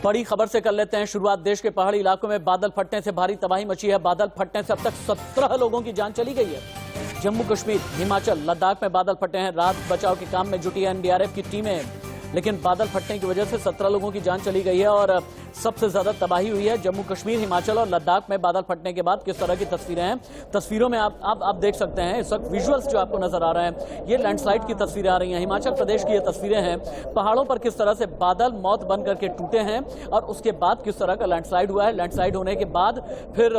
बड़ी खबर से कर लेते हैं शुरुआत। देश के पहाड़ी इलाकों में बादल फटने से भारी तबाही मची है। बादल फटने से अब तक 17 लोगों की जान चली गई है। जम्मू कश्मीर, हिमाचल, लद्दाख में बादल फटे हैं। राहत बचाव के काम में जुटी है एनडीआरएफ की टीमें, लेकिन बादल फटने की वजह से 17 लोगों की जान चली गई है और सबसे ज्यादा तबाही हुई है जम्मू कश्मीर, हिमाचल और लद्दाख में बादल फटने के बाद। किस तरह की तस्वीरें हैं, तस्वीरों में आप देख सकते हैं इस वक्त विजुअल्स जो आपको नजर आ रहे हैं, ये लैंडस्लाइड की तस्वीरें आ रही हैं। हिमाचल प्रदेश की ये तस्वीरें हैं, पहाड़ों पर किस तरह से बादल मौत बन करके टूटे हैं और उसके बाद किस तरह का लैंडस्लाइड हुआ है। लैंडस्लाइड होने के बाद फिर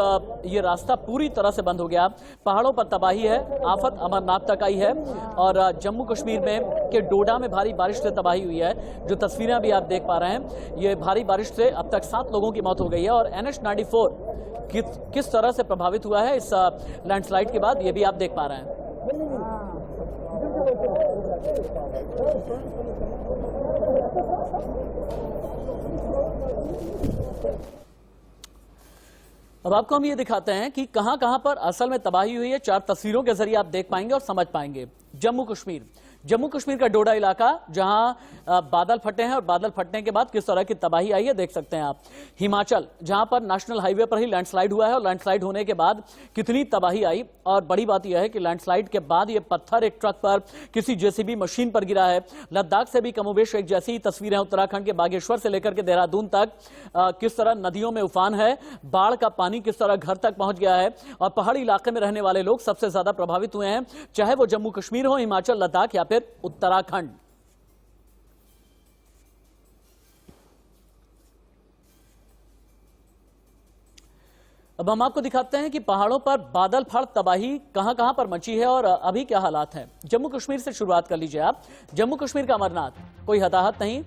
ये रास्ता पूरी तरह से बंद हो गया। पहाड़ों पर तबाही है, आफत अमरनाथ तक आई है और जम्मू कश्मीर में के डोडा में भारी बारिश से तबाही हुई है। जो तस्वीरें अभी आप देख पा रहे हैं, ये भारी बारिश से अब तक 7 लोगों की मौत हो गई है और NH-94 किस तरह से प्रभावित हुआ है इस लैंडस्लाइड के बाद, ये भी आप देख पा रहे हैं। अब आपको हम ये दिखाते हैं कि कहां कहां पर असल में तबाही हुई है। 4 तस्वीरों के जरिए आप देख पाएंगे और समझ पाएंगे। जम्मू कश्मीर का डोडा इलाका, जहां बादल फटे हैं और बादल फटने के बाद किस तरह की तबाही आई है देख सकते हैं आप। हिमाचल, जहां पर नेशनल हाईवे पर ही लैंडस्लाइड हुआ है और लैंडस्लाइड होने के बाद कितनी तबाही आई। और बड़ी बात यह है कि लैंडस्लाइड के बाद ये पत्थर एक ट्रक पर किसी जेसीबी मशीन पर गिरा है। लद्दाख से भी कमोबेश एक जैसी तस्वीरें, उत्तराखंड के बागेश्वर से लेकर के देहरादून तक किस तरह नदियों में उफान है, बाढ़ का पानी किस तरह घर तक पहुंच गया है और पहाड़ी इलाके में रहने वाले लोग सबसे ज्यादा प्रभावित हुए हैं, चाहे वो जम्मू कश्मीर हो, हिमाचल, लद्दाख या फिर उत्तराखंड। अब हम आपको दिखाते हैं कि पहाड़ों पर बादल फट तबाही कहां कहां पर मची है और अभी क्या हालात हैं। जम्मू कश्मीर से शुरुआत कर लीजिए आप। जम्मू कश्मीर का अमरनाथ, कोई हताहत नहीं।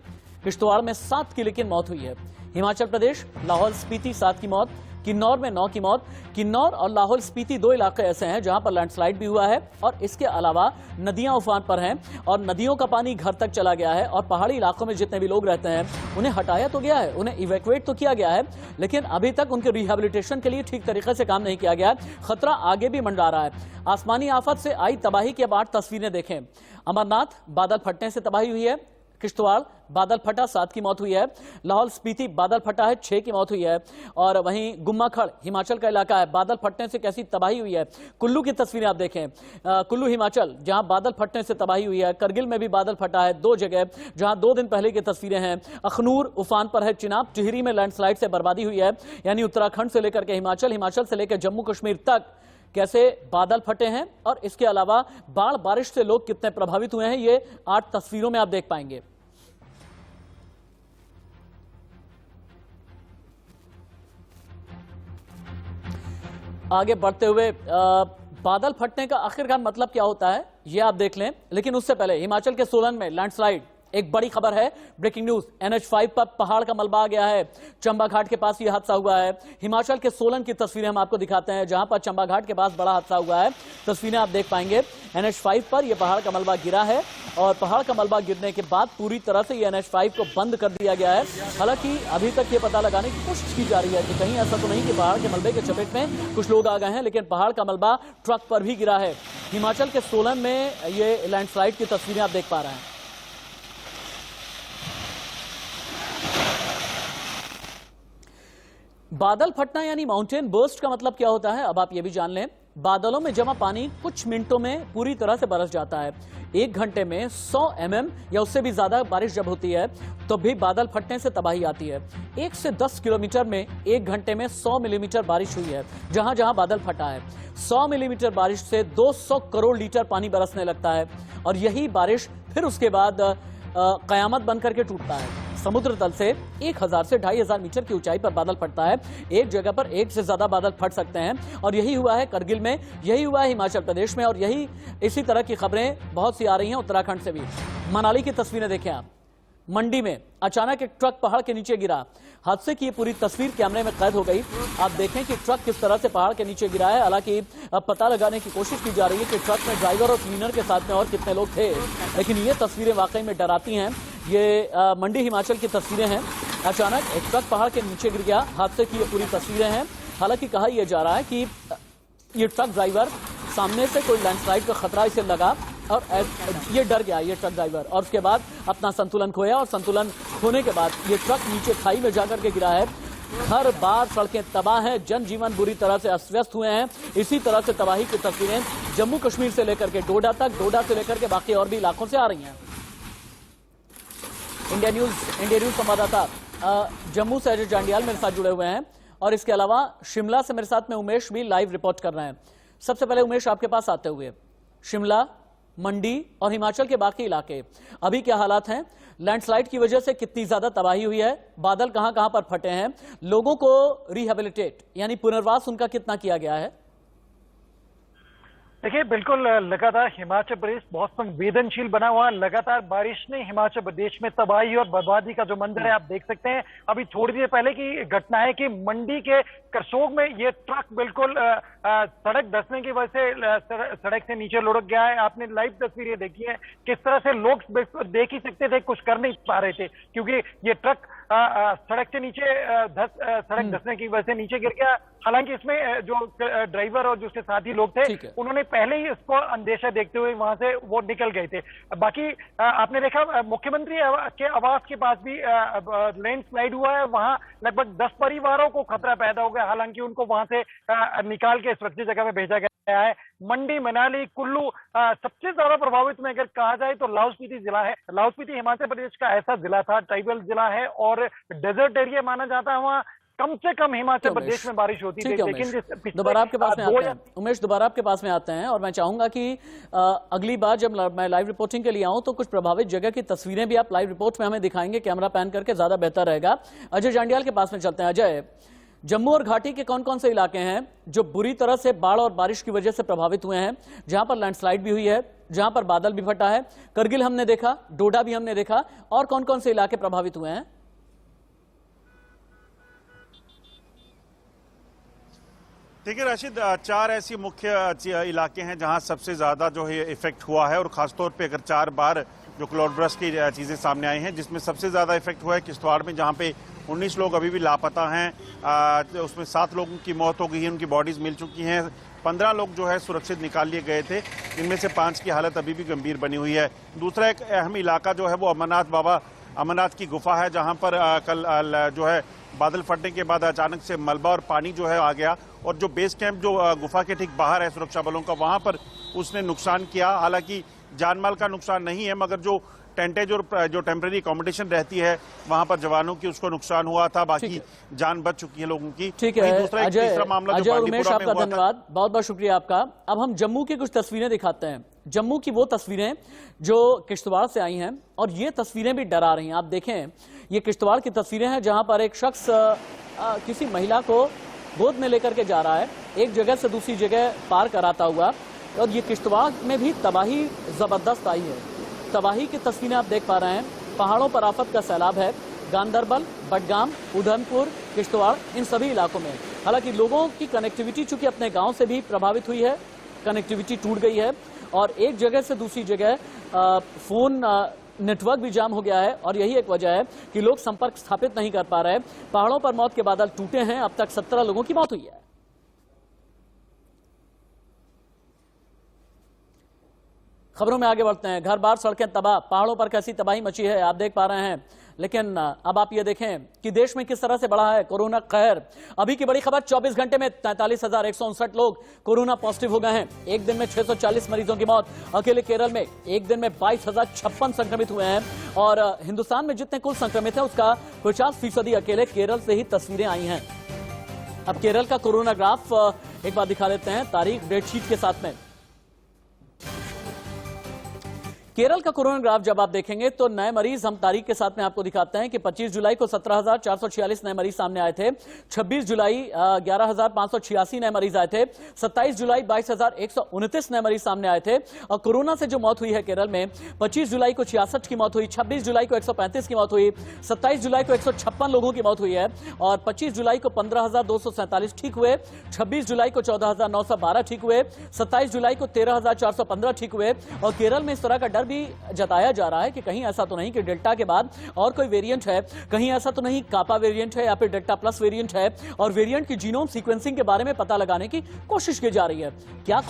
किश्तवाड़ में 7 की लेकिन मौत हुई है। हिमाचल प्रदेश, लाहौल स्पीति 7 की मौत, किन्नौर में 9 की मौत। किन्नौर और लाहौल स्पीति 2 इलाके ऐसे हैं जहां पर लैंडस्लाइड भी हुआ है और इसके अलावा नदियां उफान पर हैं और नदियों का पानी घर तक चला गया है और पहाड़ी इलाकों में जितने भी लोग रहते हैं उन्हें हटाया तो गया है, उन्हें इवैक्यूएट तो किया गया है, लेकिन अभी तक उनके रिहेबिलिटेशन के लिए ठीक तरीके से काम नहीं किया गया है। खतरा आगे भी मंडरा रहा है। आसमानी आफत से आई तबाही की अब 8 तस्वीरें देखें। अमरनाथ, बादल फटने से तबाही हुई है। किश्तवाड़, बादल फटा, 7 की मौत हुई है। लाहौल स्पीति, बादल फटा है, 6 की मौत हुई है। और वहीं गुम्माखड़, हिमाचल का इलाका है, बादल फटने से कैसी तबाही हुई है। कुल्लू की तस्वीरें आप देखें, कुल्लू हिमाचल, जहां बादल फटने से तबाही हुई है। करगिल में भी बादल फटा है 2 जगह, जहां 2 दिन पहले की तस्वीरें हैं। अखनूर उफान पर है। चिनाब, टिहरी में लैंडस्लाइड से बर्बादी हुई है। यानी उत्तराखंड से लेकर के हिमाचल, हिमाचल से लेकर जम्मू कश्मीर तक कैसे बादल फटे हैं और इसके अलावा बाढ़ बारिश से लोग कितने प्रभावित हुए हैं, ये 8 तस्वीरों में आप देख पाएंगे। आगे बढ़ते हुए बादल फटने का आखिरकार मतलब क्या होता है ये आप देख लें, लेकिन उससे पहले हिमाचल के सोलन में लैंडस्लाइड, एक बड़ी खबर है, ब्रेकिंग न्यूज। NH-5 पर पहाड़ का मलबा आ गया है। चंबा घाट के पास यह हादसा हुआ है। हिमाचल के सोलन की तस्वीरें हम आपको दिखाते हैं जहां पर चंबा घाट के पास बड़ा हादसा हुआ है। तस्वीरें आप देख पाएंगे। NH-5 पर यह पहाड़ का मलबा गिरा है और पहाड़ का मलबा गिरने के बाद पूरी तरह से यह NH-5 को बंद कर दिया गया है। हालांकि अभी तक ये पता लगाने की कोशिश की जा रही है कि कहीं ऐसा तो नहीं कि पहाड़ के मलबे के चपेट में कुछ लोग आ गए हैं, लेकिन पहाड़ का मलबा ट्रक पर भी गिरा है। हिमाचल के सोलन में ये लैंडस्लाइड की तस्वीरें आप देख पा रहे हैं। बादल फटना यानी माउंटेन बर्स्ट का मतलब क्या होता है, अब आप ये भी जान लें। बादलों में जमा पानी कुछ मिनटों में पूरी तरह से बरस जाता है। 1 घंटे में 100 mm या उससे भी ज्यादा बारिश जब होती है तो भी बादल फटने से तबाही आती है। 1 से 10 किलोमीटर में 1 घंटे में 100 मिलीमीटर बारिश हुई है जहां जहां बादल फटा है। 100 मिलीमीटर बारिश से 200 करोड़ लीटर पानी बरसने लगता है और यही बारिश फिर उसके बाद कयामत बनकर के टूटता है। समुद्र तल से 1000 से 2500 मीटर की ऊंचाई पर बादल फटता है। एक जगह पर 1 से ज्यादा बादल फट सकते हैं और यही हुआ है करगिल में, यही हुआ है हिमाचल प्रदेश में और यही इसी तरह की खबरें बहुत सी आ रही हैं उत्तराखंड से भी। मनाली की तस्वीरें देखें आप। मंडी में अचानक एक ट्रक पहाड़ के नीचे गिरा। हादसे की पूरी तस्वीर कैमरे में कैद हो गई। आप देखें कि ट्रक किस तरह से पहाड़ के नीचे गिरा है। हालांकि अब पता लगाने की कोशिश की जा रही है कि ट्रक में ड्राइवर और क्लीनर के साथ में और कितने लोग थे, लेकिन ये तस्वीरें वाकई में डराती हैं। ये मंडी हिमाचल की तस्वीरें हैं। अचानक एक ट्रक पहाड़ के नीचे गिर गया। हादसे की ये पूरी तस्वीरें हैं। हालांकि कहा यह जा रहा है कि ये ट्रक ड्राइवर, सामने से कोई लैंडस्लाइड का खतरा इसे लगा, और ये डर गया ये ट्रक ड्राइवर, और उसके बाद अपना संतुलन खोया, और संतुलन खोने के बाद ये ट्रक नीचे खाई में जाकर के गिरा है। हर बार सड़कें तबाह हैं, जनजीवन बुरी तरह से अस्त व्यस्त हुए हैं। इसी तरह से तबाही की तस्वीरें जम्मू कश्मीर से लेकर के डोडा तक, डोडा से लेकर के बाकी और भी इलाकों से आ रही हैं। इंडिया न्यूज संवाददाता जम्मू से अजय जांडियाल मेरे साथ जुड़े हुए हैं, और इसके अलावा शिमला से मेरे साथ में उमेश भी लाइव रिपोर्ट कर रहे हैं। सबसे पहले उमेश, आपके पास आते हुए शिमला, मंडी और हिमाचल के बाकी इलाके अभी क्या हालात हैं? लैंडस्लाइड की वजह से कितनी ज्यादा तबाही हुई है? बादल कहां कहां पर फटे हैं? लोगों को रिहेबिलिटेट यानी पुनर्वास उनका कितना किया गया है? देखिए, बिल्कुल लगातार हिमाचल प्रदेश बहुत संवेदनशील बना हुआ। लगातार बारिश ने हिमाचल प्रदेश में तबाही और बर्बादी का जो मंजर है आप देख सकते हैं। अभी थोड़ी देर पहले की घटना है कि मंडी के करसोग में ये ट्रक बिल्कुल सड़क धंसने की वजह से सड़क से नीचे लुढ़क गया है। आपने लाइव तस्वीरें देखी है, किस तरह से लोग देख ही सकते थे, कुछ कर नहीं पा रहे थे क्योंकि ये ट्रक सड़क से नीचे सड़क धंसने की वजह से नीचे गिर गया। हालांकि इसमें जो ड्राइवर और जो उसके साथी लोग थे उन्होंने पहले ही इसको अंदेशा देखते हुए वहां से वो निकल गए थे। बाकी आपने देखा मुख्यमंत्री के आवास के पास भी लैंडस्लाइड हुआ है, वहां लगभग 10 परिवारों को खतरा पैदा हो गया। हालांकि उनको वहां से निकाल के सुरक्षित जगह में भेजा गया है। मंडी, मनाली, कुल्लू सबसे ज्यादा प्रभावित में अगर कहा जाए तो लाहौल स्पीति जिला है। लाहौल स्पीति हिमाचल प्रदेश का ऐसा जिला था, ट्राइबल जिला है और डेजर्ट एरिया माना जाता है। वहाँ कम से कम हिमाचल प्रदेश में बारिश होती थी, लेकिन दोबारा आपके पास में आते हैं उमेश, दोबारा आपके पास में आते हैं, और मैं चाहूंगा कि अगली बार जब मैं लाइव रिपोर्टिंग के लिए आऊं तो कुछ प्रभावित जगह की तस्वीरें भी आप लाइव रिपोर्ट में हमें दिखाएंगे, कैमरा पैन करके, ज्यादा बेहतर रहेगा। अजय जांडियाल के पास में चलते हैं। अजय, जम्मू और घाटी के कौन कौन से इलाके हैं जो बुरी तरह से बाढ़ और बारिश की वजह से प्रभावित हुए हैं, जहां पर लैंडस्लाइड भी हुई है, जहां पर बादल भी फटा है? करगिल हमने देखा, डोडा भी हमने देखा, और कौन कौन से इलाके प्रभावित हुए हैं? देखिए राशिद, 4 ऐसी मुख्य इलाके हैं जहां सबसे ज्यादा जो है इफेक्ट हुआ है, और खासतौर पे अगर 4 बार जो क्लाउड बर्स्ट की चीजें सामने आई हैं, जिसमें सबसे ज्यादा इफेक्ट हुआ है किश्तवाड़ में, जहां पे 19 लोग अभी भी लापता हैं। उसमें 7 लोगों की मौत हो गई है, उनकी बॉडीज मिल चुकी हैं। 15 लोग जो है सुरक्षित निकाल लिए गए थे, इनमें से 5 की हालत अभी भी गंभीर बनी हुई है। दूसरा एक अहम इलाका जो है वो अमरनाथ की गुफा है, जहां पर कल जो है बादल फटने के बाद अचानक से मलबा और पानी जो है आ गया, और जो बेस कैंप जो गुफा के ठीक बाहर है सुरक्षा बलों का, वहां पर उसने नुकसान किया। हालांकि जानमाल का नुकसान नहीं है, मगर जो टेंटेज और जो टेम्परेरी अकोमोडेशन रहती है वहां पर जवानों की उसको नुकसान हुआ था, बाकी जान बच चुकी है लोगों की। ठीक है तीसरा मामला अजय और उमेश, आपका धन्यवाद, बहुत बहुत शुक्रिया आपका। अब हम जम्मू की कुछ तस्वीरें दिखाते हैं, जम्मू की वो तस्वीरें जो किश्तवाड़ से आई हैं, और ये तस्वीरें भी डरा रही हैं। आप देखें, ये किश्तवाड़ की तस्वीरें हैं जहां पर एक शख्स किसी महिला को गोद में लेकर के जा रहा है, एक जगह से दूसरी जगह पार कराता हुआ, और ये किश्तवाड़ में भी तबाही जबरदस्त आई है। तबाही की तस्वीरें आप देख पा रहे हैं, पहाड़ों पर आफत का सैलाब है, गांदरबल, बडगाम, उधमपुर, किश्तवाड़, इन सभी इलाकों में। हालांकि लोगों की कनेक्टिविटी चूंकि अपने गांव से भी प्रभावित हुई है, कनेक्टिविटी टूट गई है, और एक जगह से दूसरी जगह फोन नेटवर्क भी जाम हो गया है, और यही एक वजह है कि लोग संपर्क स्थापित नहीं कर पा रहे। पहाड़ों पर मौत के बादल टूटे हैं, अब तक 17 लोगों की मौत हुई है। खबरों में आगे बढ़ते हैं। घर बार सड़कें तबाह, पहाड़ों पर कैसी तबाही मची है आप देख पा रहे हैं। लेकिन अब आप ये देखें कि देश में किस तरह से बढ़ा है कोरोना कहर। अभी की बड़ी खबर, 24 घंटे में 43,159 लोग कोरोना पॉजिटिव हो गए हैं। एक दिन में 640 मरीजों की मौत। अकेले केरल में एक दिन में 22,056 संक्रमित हुए हैं, और हिंदुस्तान में जितने कुल संक्रमित हैं उसका 50% अकेले केरल से ही तस्वीरें आई हैं। अब केरल का कोरोना ग्राफ एक बार दिखा देते हैं तारीख डेट शीट के साथ में। केरल का कोरोना ग्राफ जब आप देखेंगे तो नए मरीज हम तारीख के साथ में आपको दिखाते हैं कि 25 जुलाई को 17,446 नए मरीज सामने आए थे, 26 जुलाई 11,586 नए मरीज आए थे, 27 जुलाई 22,129 नए मरीज सामने आए थे। और कोरोना से जो मौत हुई है केरल में, 25 जुलाई को 66 की मौत हुई, 26 जुलाई को 135 की मौत हुई, 27 जुलाई को 156 लोगों की मौत हुई है, और 25 जुलाई को 15,247 ठीक हुए, 26 जुलाई को 14,912 ठीक हुए, 27 जुलाई को 13,415 ठीक हुए। और केरल में इस तरह का डर भी जताया जा रहा है कि कहीं ऐसा तो नहीं कि डेल्टा के बाद और कोई वेरिएंट है, कहीं ऐसा तो नहीं कापा वेरिएंट है या फिर डेल्टा प्लस वेरिएंट है, और वेरिएंट की जीनोम सीक्वेंसिंग के बारे में पता लगाने की कोशिश की जा रही है। क्या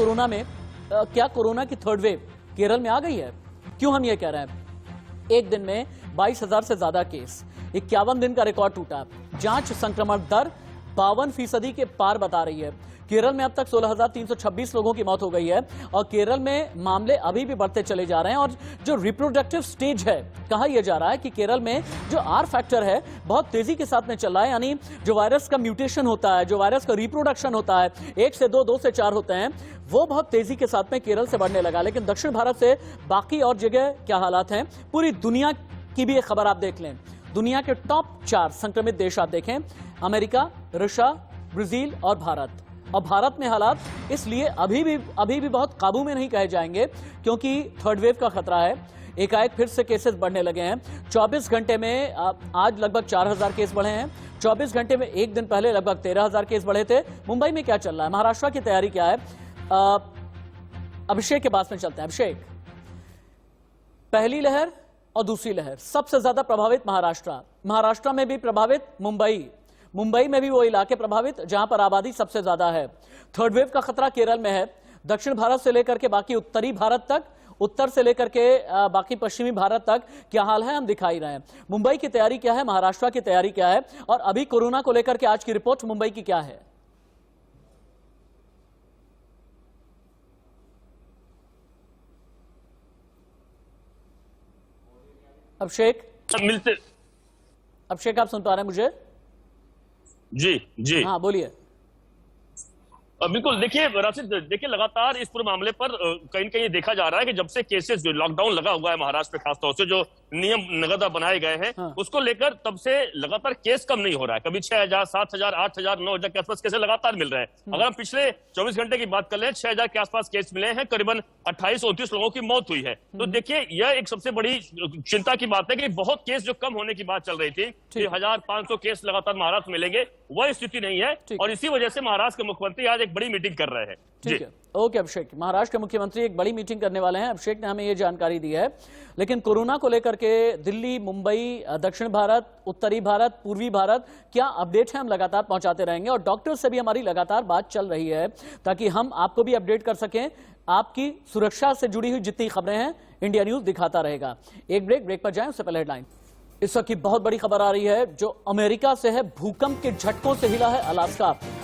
कोरोना की थर्ड वेव केरल में आ गई है। क्यों हम ये कह रहे हैं? एक दिन में 22,000 से ज्यादा केस, 51 दिन का रिकॉर्ड टूटा। जांच संक्रमण दर 52% के पार बता रही है। केरल में अब तक 16,326 लोगों की मौत हो गई है और केरल में मामले अभी भी बढ़ते चले जा रहे हैं। और जो रिप्रोडक्टिव स्टेज है, कहा यह जा रहा है कि केरल में जो आर फैक्टर है बहुत तेजी के साथ में चल रहा है, यानी जो वायरस का म्यूटेशन होता है, जो वायरस का रिप्रोडक्शन होता है, 1 से 2, 2 से 4 होते हैं, वो बहुत तेजी के साथ में केरल से बढ़ने लगा। लेकिन दक्षिण भारत से बाकी और जगह क्या हालात हैं, पूरी दुनिया की भी एक खबर आप देख लें। दुनिया के टॉप 4 संक्रमित देश आप देखें, अमेरिका, रशिया, ब्राजील और भारत। और भारत में हालात इसलिए अभी भी बहुत काबू में नहीं कहे जाएंगे, क्योंकि थर्ड वेव का खतरा है। एकाएक फिर से केसेस बढ़ने लगे हैं। 24 घंटे में आज लगभग 4,000 केस बढ़े हैं। 24 घंटे में एक दिन पहले लगभग 13,000 केस बढ़े थे। मुंबई में क्या चल रहा है, महाराष्ट्र की तैयारी क्या है, अभिषेक के पास में चलते हैं। अभिषेक, पहली लहर और दूसरी लहर, सबसे ज्यादा प्रभावित महाराष्ट्र में भी प्रभावित मुंबई में भी वो इलाके प्रभावित जहां पर आबादी सबसे ज्यादा है। थर्ड वेव का खतरा केरल में है। दक्षिण भारत से लेकर के बाकी उत्तरी भारत तक, उत्तर से लेकर के बाकी पश्चिमी भारत तक क्या हाल है हम दिखाई रहे हैं। मुंबई की तैयारी क्या है, महाराष्ट्र की तैयारी क्या है, और अभी कोरोना को लेकर के आज की रिपोर्ट मुंबई की क्या है? अभिषेक आप सुन पा रहे हैं मुझे? जी हाँ बोलिए। बिल्कुल, देखिए राशिद, देखिए लगातार इस पूरे मामले पर कहीं न कहीं देखा जा रहा है कि जब से केसेस, जो लॉकडाउन लगा हुआ है महाराष्ट्र में खासतौर से, जो नियम नगदा बनाए गए हैं, हाँ। उसको लेकर तब से लगातार केस कम नहीं हो रहा है। कभी 6,000, 7,000, 8,000, 9,000 के आसपास केसेस लगातार मिल रहे हैं। अगर हम पिछले 24 घंटे की बात कर लें, 6,000 के आसपास केस मिले हैं, करीबन 28-29 लोगों की मौत हुई है। तो देखिए यह एक सबसे बड़ी चिंता की बात है कि बहुत केस जो कम होने की बात चल रही थी कि 1,500 केस लगातार महाराष्ट्र में मिलेंगे, वह स्थिति नहीं है। और इसी वजह से महाराष्ट्र के मुख्यमंत्री आज एक बड़ी मीटिंग कर रहे हैं। ठीक है, ओके अभिषेक, महाराष्ट्र के मुख्यमंत्री एक बड़ी मीटिंग करने वाले हैं। अभिषेक ने हमें यह जानकारी दी है। लेकिन कोरोना को लेकर के दिल्ली, मुंबई, दक्षिण भारत, उत्तरी भारत, पूर्वी भारत, क्या अपडेट है हम लगातार पहुंचाते रहेंगे। और डॉक्टर से भी हमारी लगातार बात चल रही है ताकि हम आपको भी अपडेट कर सकें। आपकी सुरक्षा से जुड़ी हुई जितनी खबरें हैं इंडिया न्यूज दिखाता रहेगा। एक ब्रेक पर जाएं, उससे पहले हेडलाइन। इस वक्त की बहुत बड़ी खबर आ रही है जो अमेरिका से है। भूकंप के झटकों से हिला है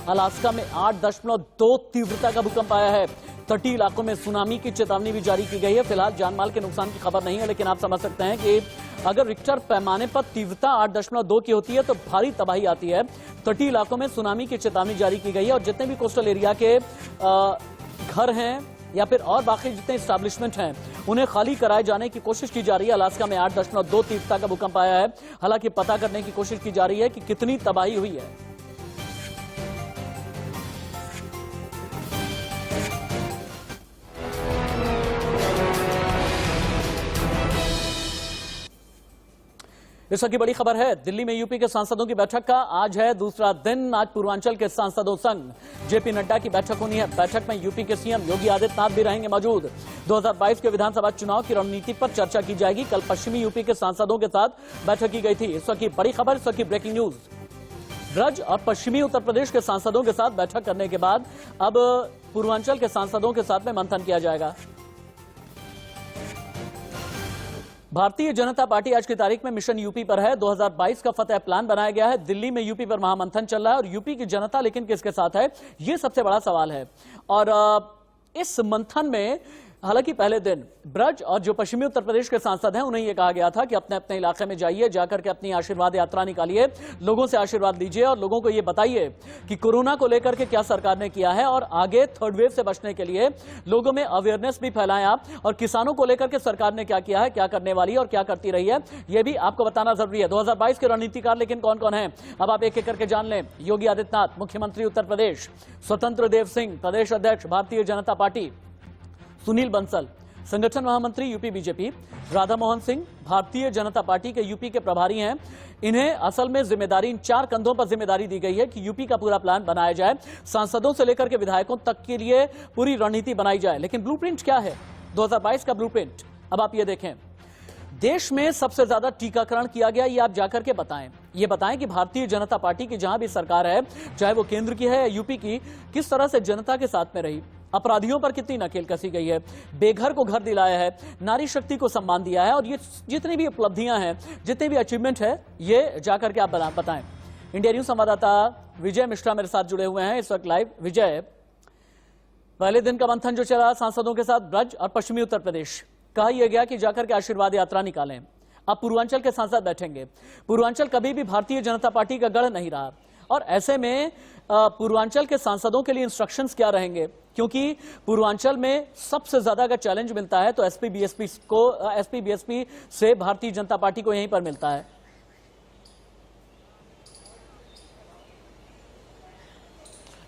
अलास्का में 8.2 तीव्रता का भूकंप आया है। तटीय इलाकों में सुनामी की चेतावनी भी जारी की गई है। फिलहाल जानमाल के नुकसान की खबर नहीं है, लेकिन आप समझ सकते हैं कि अगर रिक्टर पैमाने पर तीव्रता 8.2 की होती है तो भारी तबाही आती है। तटीय इलाकों में सुनामी की चेतावनी जारी की गई है और जितने भी कोस्टल एरिया के घर हैं या फिर और बाकी जितने एस्टैब्लिशमेंट हैं उन्हें खाली कराए जाने की कोशिश की जा रही है। अलास्का में 8.2 तीव्रता का भूकंप आया है। हालांकि पता करने की कोशिश की जा रही है कि कितनी तबाही हुई है। इस वक्त की बड़ी खबर है, दिल्ली में यूपी के सांसदों की बैठक का आज है दूसरा दिन। आज पूर्वांचल के सांसदों संग जेपी नड्डा की बैठक होनी है। बैठक में यूपी के सीएम योगी आदित्यनाथ भी रहेंगे मौजूद। 2022 के विधानसभा चुनाव की रणनीति पर चर्चा की जाएगी। कल पश्चिमी यूपी के सांसदों के साथ बैठक की गई थी। इस वक्त की बड़ी खबर, इस वक्त की ब्रेकिंग न्यूज। ब्रज और पश्चिमी उत्तर प्रदेश के सांसदों के साथ बैठक करने के बाद अब पूर्वांचल के सांसदों के साथ में मंथन किया जाएगा। भारतीय जनता पार्टी आज की तारीख में मिशन यूपी पर है। 2022 का फतेह प्लान बनाया गया है। दिल्ली में यूपी पर महामंथन चल रहा है और यूपी की जनता लेकिन किसके साथ है, यह सबसे बड़ा सवाल है। और इस मंथन में हालांकि पहले दिन ब्रज और जो पश्चिमी उत्तर प्रदेश के सांसद हैं उन्हें यह कहा गया था कि अपने अपने इलाके में जाइए, जाकर के अपनी आशीर्वाद यात्रा निकालिए, लोगों से आशीर्वाद लीजिए और लोगों को यह बताइए कि कोरोना को लेकर के क्या सरकार ने किया है और आगे थर्ड वेव से बचने के लिए लोगों में अवेयरनेस भी फैलाएं आप, और किसानों को लेकर के सरकार ने क्या किया है, क्या करने वाली है और क्या करती रही है, यह भी आपको बताना जरूरी है। 2022 के रणनीतिकार लेकिन कौन कौन है, अब आप एक एक करके जान लें। योगी आदित्यनाथ मुख्यमंत्री उत्तर प्रदेश, स्वतंत्र देव सिंह प्रदेश अध्यक्ष भारतीय जनता पार्टी, सुनील बंसल संगठन महामंत्री UP BJP, Radha Mohan Singh Bharatiya Janata party के यूपी के प्रभारी हैं। इन्हें असल में जिम्मेदारी, इन 4 कंधों पर जिम्मेदारी दी गई है कि यूपी का पूरा प्लान बनाया जाए, सांसदों से लेकर के विधायकों तक के लिए पूरी रणनीति बनाई जाए। लेकिन ब्लूप्रिंट क्या है 2022 का ब्लूप्रिंट, अब आप ये देखें। देश में सबसे ज्यादा टीकाकरण किया गया, ये आप जाकर के बताएं। ये बताएं कि भारतीय जनता पार्टी की जहां भी सरकार है, चाहे वो केंद्र की है या यूपी की, किस तरह से जनता के साथ में रही। अपराधियों पर कितनी नकेल कसी गई है, बेघर को घर दिलाया है, नारी शक्ति को सम्मान दिया है, और ये जितनी भी उपलब्धियां हैं, जितने भी अचीवमेंट है, ये जाकर के आप बताएं। इंडिया न्यूज संवाददाता विजय मिश्रा मेरे साथ जुड़े हुए हैं इस वक्त लाइव। विजय, पहले दिन का मंथन जो चला सांसदों के साथ ब्रज और पश्चिमी उत्तर प्रदेश, कहा यह गया कि जाकर के आशीर्वाद यात्रा निकालें। अब पूर्वांचल के सांसद बैठेंगे। पूर्वांचल कभी भी भारतीय जनता पार्टी का गढ़ नहीं रहा, और ऐसे में पूर्वांचल के सांसदों के लिए इंस्ट्रक्शंस क्या रहेंगे? क्योंकि पूर्वांचल में सबसे ज्यादा अगर चैलेंज मिलता है तो एसपी बीएसपी से भारतीय जनता पार्टी को यहीं पर मिलता है।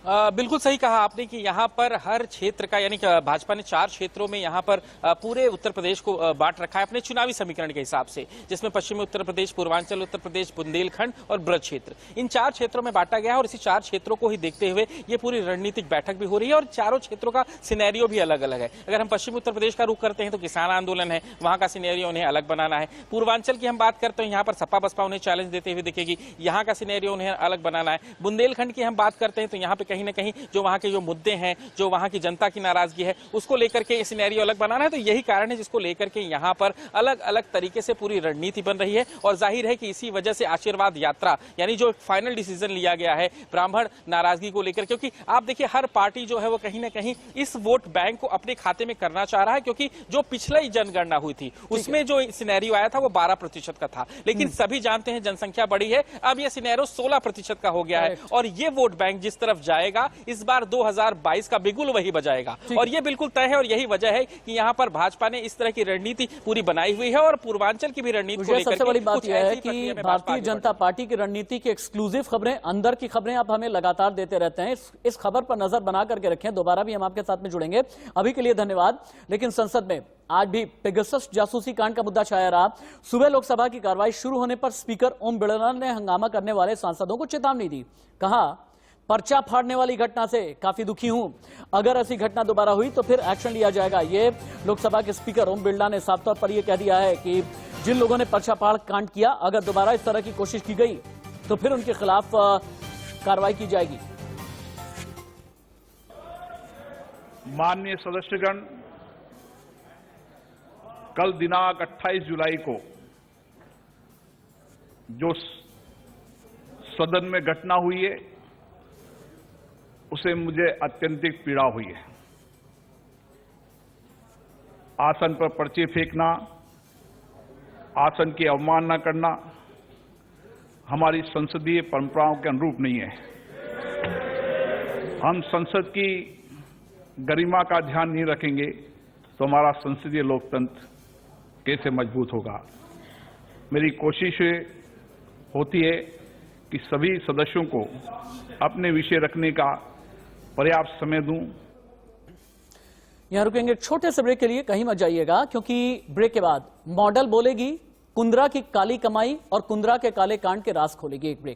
बिल्कुल सही कहा आपने कि यहाँ पर हर क्षेत्र का, यानी कि भाजपा ने 4 क्षेत्रों में यहाँ पर पूरे उत्तर प्रदेश को बांट रखा है अपने चुनावी समीकरण के हिसाब से, जिसमें पश्चिमी उत्तर प्रदेश, पूर्वांचल उत्तर प्रदेश, बुंदेलखंड और ब्रज क्षेत्र, इन 4 क्षेत्रों में बांटा गया है। और इसी 4 क्षेत्रों को ही देखते हुए ये पूरी रणनीतिक बैठक भी हो रही है, और चारों क्षेत्रों का सिनेरियो भी अलग अलग है। अगर हम पश्चिमी उत्तर प्रदेश का रुख करते हैं तो किसान आंदोलन है, वहां का सिनेरियो उन्हें अलग बनाना है। पूर्वांचल की हम बात करते हैं, यहाँ पर सपा बसपा उन्हें चैलेंज देते हुए दिखेगी, यहाँ का सिनेरियो उन्हें अलग बनाना है। बुंदेलखंड की हम बात करते हैं तो यहाँ पे कहीं ना कहीं जो वहां के जो मुद्दे हैं, जो वहां की जनता की नाराजगी है, उसको लेकर के सिनेरियो अलग बनाना है। तो यही कारण है जिसको लेकर के यहाँ पर अलग अलग तरीके से पूरी रणनीति बन रही है। और जाहिर है कि इसी वजह से आशीर्वाद यात्रा, यानी जो फाइनल डिसीजन लिया गया है ब्राह्मण नाराजगी को लेकर, क्योंकि आप देखिए हर पार्टी जो है वो कहीं ना कहीं इस वोट बैंक को अपने खाते में करना चाह रहा है, क्योंकि जो पिछले ही जनगणना हुई थी उसमें जो सिनेरियो आया था वो 12% का था, लेकिन सभी जानते हैं जनसंख्या बढ़ी है, अब यह सिनेरियो 16% का हो गया है। और ये वोट बैंक जिस तरफ जाएगा इस बार 2022 का बिगुल वही बजाएगा, और ये बिल्कुल तय है। और यही वजह है कि यहाँ पर भाजपा ने इस तरह की रणनीति पूरी बनाई हुई है, और पूर्वांचल की भी रणनीति को लेकर सबसे बड़ी बात यह है कि भारतीय जनता पार्टी की रणनीति की एक्सक्लूसिव खबरें, अंदर की खबरें आप हमें लगातार देते रहते हैं। इस खबर पर नजर बना करके रखें, दोबारा भी हम आपके साथ में जुड़ेंगे। अभी के लिए धन्यवाद। लेकिन संसद में आज भी पेगासस जासूसी कांड का मुद्दा छाया रहा। सुबह लोकसभा की कार्रवाई शुरू होने पर स्पीकर ओम बिड़ला ने हंगामा करने वाले सांसदों को चेतावनी दी। कहा, पर्चा फाड़ने वाली घटना से काफी दुखी हूं, अगर ऐसी घटना दोबारा हुई तो फिर एक्शन लिया जाएगा। ये लोकसभा के स्पीकर ओम बिड़ला ने साफ तौर पर यह कह दिया है कि जिन लोगों ने पर्चा फाड़ कांड किया, अगर दोबारा इस तरह की कोशिश की गई तो फिर उनके खिलाफ कार्रवाई की जाएगी। माननीय सदस्यगण, कल दिनांक 28 जुलाई को जो सदन में घटना हुई है उसे मुझे अत्यंतिक पीड़ा हुई है। आसन पर पर्चे फेंकना, आसन की अवमानना करना हमारी संसदीय परंपराओं के अनुरूप नहीं है। हम संसद की गरिमा का ध्यान नहीं रखेंगे तो हमारा संसदीय लोकतंत्र कैसे मजबूत होगा। मेरी कोशिश होती है कि सभी सदस्यों को अपने विषय रखने का पर्याप्त समय दूं। यहां रुकेंगे छोटे से ब्रेक के लिए, कहीं मत जाइएगा, क्योंकि ब्रेक के बाद मॉडल बोलेगी कुंद्रा की काली कमाई और कुंद्रा के काले कांड के राज खोलेगी। एक ब्रेक।